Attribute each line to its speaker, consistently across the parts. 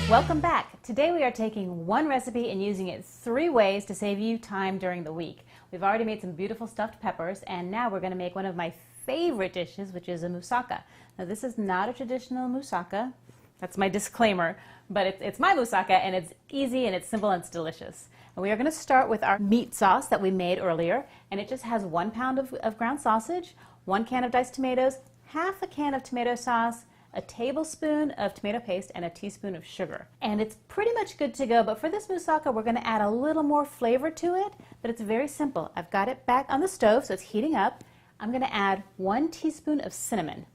Speaker 1: Welcome back. Today we are taking one recipe and using it 3 ways to save you time during the week. We've already made some beautiful stuffed peppers, and now we're going to make one of my favorite dishes, which is a moussaka. Now this is not a traditional moussaka. That's my disclaimer, but it's my moussaka, and it's easy and it's simple and it's delicious. And we are going to start with our meat sauce that we made earlier, and it just has 1 pound of ground sausage, 1 can of diced tomatoes, half a can of tomato sauce, a tablespoon of tomato paste, and a teaspoon of sugar. And it's pretty much good to go, but for this moussaka we're going to add a little more flavor to it, but it's very simple. I've got it back on the stove so it's heating up. I'm going to add 1 teaspoon of cinnamon.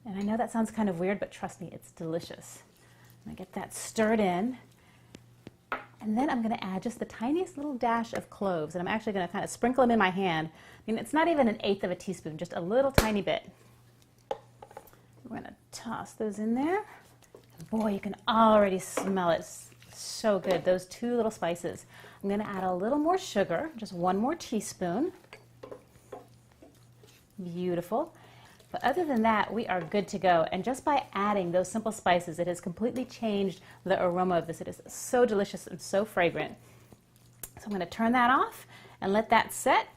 Speaker 1: And I know that sounds kind of weird, but trust me, it's delicious. I'm going to get that stirred in. And then I'm going to add just the tiniest little dash of cloves, and I'm actually going to kind of sprinkle them in my hand. I mean, it's not even 1/8 of a teaspoon, just a little tiny bit. We're going to toss those in there. Boy, you can already smell it. It's so good, those 2 little spices. I'm going to add a little more sugar, just 1 more teaspoon. Beautiful. But other than that, we are good to go. And just by adding those simple spices, it has completely changed the aroma of this. It is so delicious and so fragrant. So I'm going to turn that off and let that set.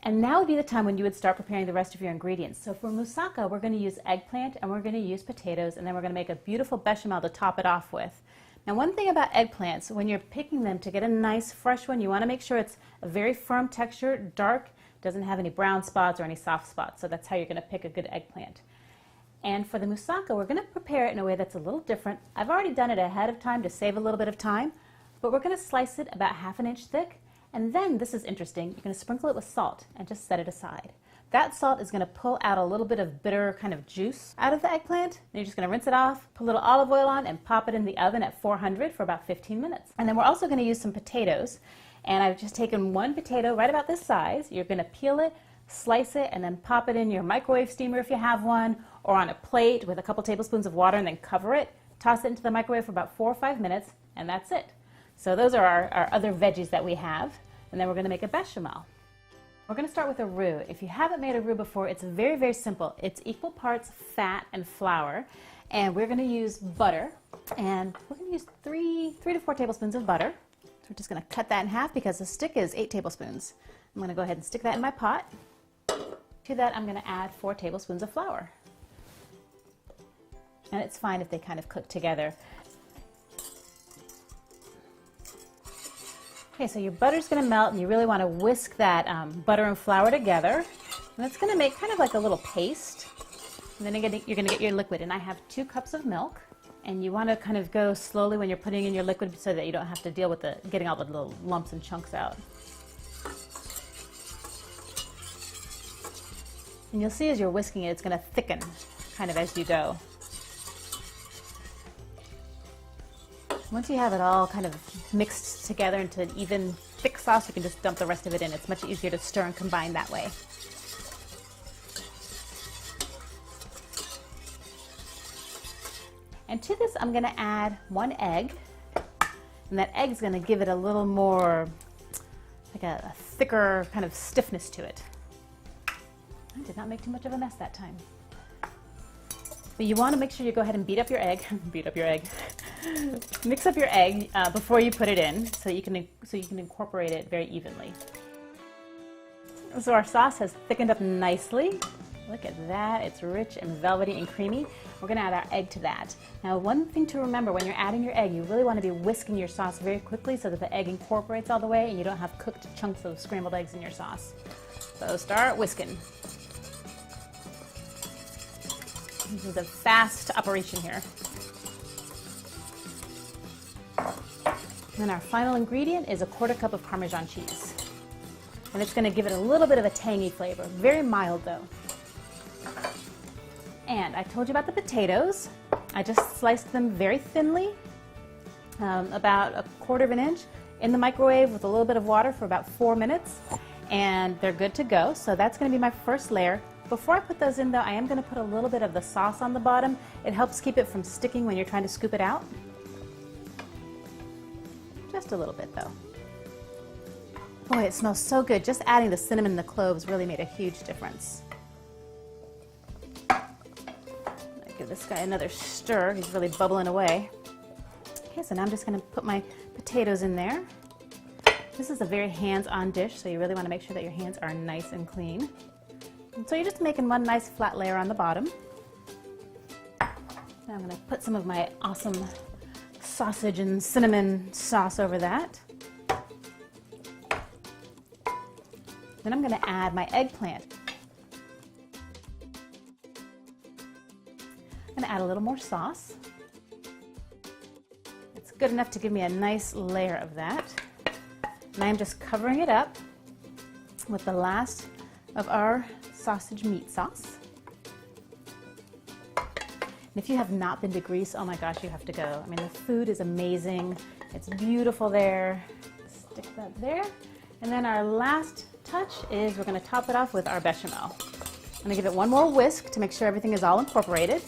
Speaker 1: And now would be the time when you would start preparing the rest of your ingredients. So for moussaka, we're going to use eggplant and we're going to use potatoes, and then we're going to make a beautiful bechamel to top it off with. Now, one thing about eggplants, when you're picking them to get a nice fresh one, you want to make sure it's a very firm texture, dark, doesn't have any brown spots or any soft spots. So that's how you're going to pick a good eggplant. And for the moussaka, we're going to prepare it in a way that's a little different. I've already done it ahead of time to save a little bit of time, but we're going to slice it about 1/2 inch thick. And then, this is interesting, you're going to sprinkle it with salt and just set it aside. That salt is going to pull out a little bit of bitter kind of juice out of the eggplant. And you're just going to rinse it off, put a little olive oil on, and pop it in the oven at 400 for about 15 minutes. And then we're also going to use some potatoes. And I've just taken 1 potato right about this size. You're going to peel it, slice it, and then pop it in your microwave steamer if you have one, or on a plate with a couple tablespoons of water, and then cover it. Toss it into the microwave for about 4 or 5 minutes, and that's it. So those are our other veggies that we have. And then we're going to make a bechamel. We're going to start with a roux. If you haven't made a roux before, it's very, very simple. It's equal parts fat and flour. And we're going to use butter. And we're going to use 3 to 4 tablespoons of butter. So we're just going to cut that in half because the stick is 8 tablespoons. I'm going to go ahead and stick that in my pot. To that, I'm going to add 4 tablespoons of flour. And it's fine if they kind of cook together. Okay, so your butter's going to melt, and you really want to whisk that butter and flour together. And it's going to make kind of like a little paste. And then you're going to get your liquid. And I have 2 cups of milk. And you want to kind of go slowly when you're putting in your liquid so that you don't have to deal with getting all the little lumps and chunks out. And you'll see as you're whisking it, it's going to thicken kind of as you go. Once you have it all kind of mixed together into an even thick sauce, you can just dump the rest of it in. It's much easier to stir and combine that way. And to this, I'm going to add 1 egg. And that egg's going to give it a little more, like a thicker kind of stiffness to it. I did not make too much of a mess that time. But you want to make sure you go ahead and beat up your egg. Beat up your egg. Mix up your egg before you put it in so you can incorporate it very evenly. So our sauce has thickened up nicely. Look at that, it's rich and velvety and creamy. We're going to add our egg to that. Now, one thing to remember when you're adding your egg, you really want to be whisking your sauce very quickly so that the egg incorporates all the way and you don't have cooked chunks of scrambled eggs in your sauce. So start whisking. This is a fast operation here. And then our final ingredient is a 1/4 cup of Parmesan cheese. And it's going to give it a little bit of a tangy flavor. Very mild though. And I told you about the potatoes. I just sliced them very thinly, about 1/4 inch, in the microwave with a little bit of water for about 4 minutes. And they're good to go. So that's going to be my first layer. Before I put those in though, I am going to put a little bit of the sauce on the bottom. It helps keep it from sticking when you're trying to scoop it out. Just a little bit though. Boy, it smells so good. Just adding the cinnamon and the cloves really made a huge difference. give this guy another stir. He's really bubbling away. Okay, so now I'm just going to put my potatoes in there. This is a very hands-on dish, so you really want to make sure that your hands are nice and clean. And so you're just making one nice flat layer on the bottom. Now I'm going to put some of my awesome sausage and cinnamon sauce over that. Then I'm going to add my eggplant. I'm going to add a little more sauce. It's good enough to give me a nice layer of that. And I'm just covering it up with the last of our sausage meat sauce. And if you have not been to Greece, oh my gosh, you have to go. I mean, the food is amazing. It's beautiful there. Stick that there. And then our last touch is we're going to top it off with our bechamel. I'm going to give it one more whisk to make sure everything is all incorporated.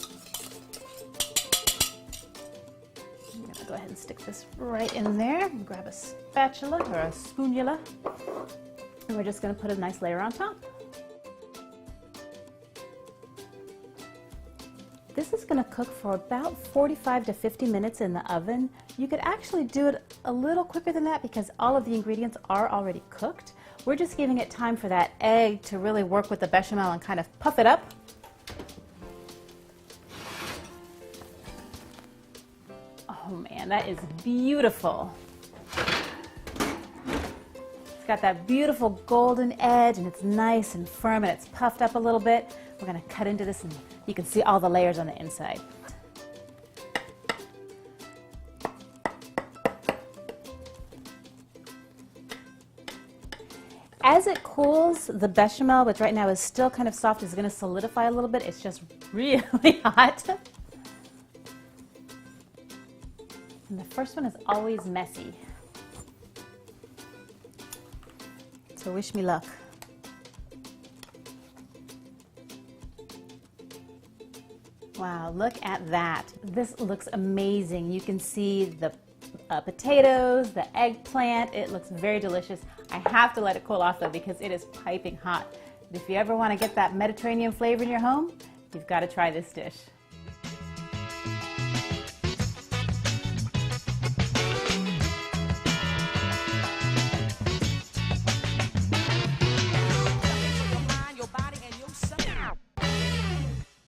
Speaker 1: I'm going to go ahead and stick this right in there. Grab a spatula or a spoonula. And we're just going to put a nice layer on top. This is going to cook for about 45 to 50 minutes in the oven. You could actually do it a little quicker than that because all of the ingredients are already cooked. We're just giving it time for that egg to really work with the bechamel and kind of puff it up. Oh man, that is beautiful. It's got that beautiful golden edge and it's nice and firm and it's puffed up a little bit. We're going to cut into this and you can see all the layers on the inside. As it cools, the bechamel, which right now is still kind of soft, is going to solidify a little bit. It's just really hot. And the first one is always messy. So wish me luck. Wow, look at that. This looks amazing. You can see the potatoes, the eggplant. It looks very delicious. I have to let it cool off though because it is piping hot. If you ever want to get that Mediterranean flavor in your home, you've got to try this dish.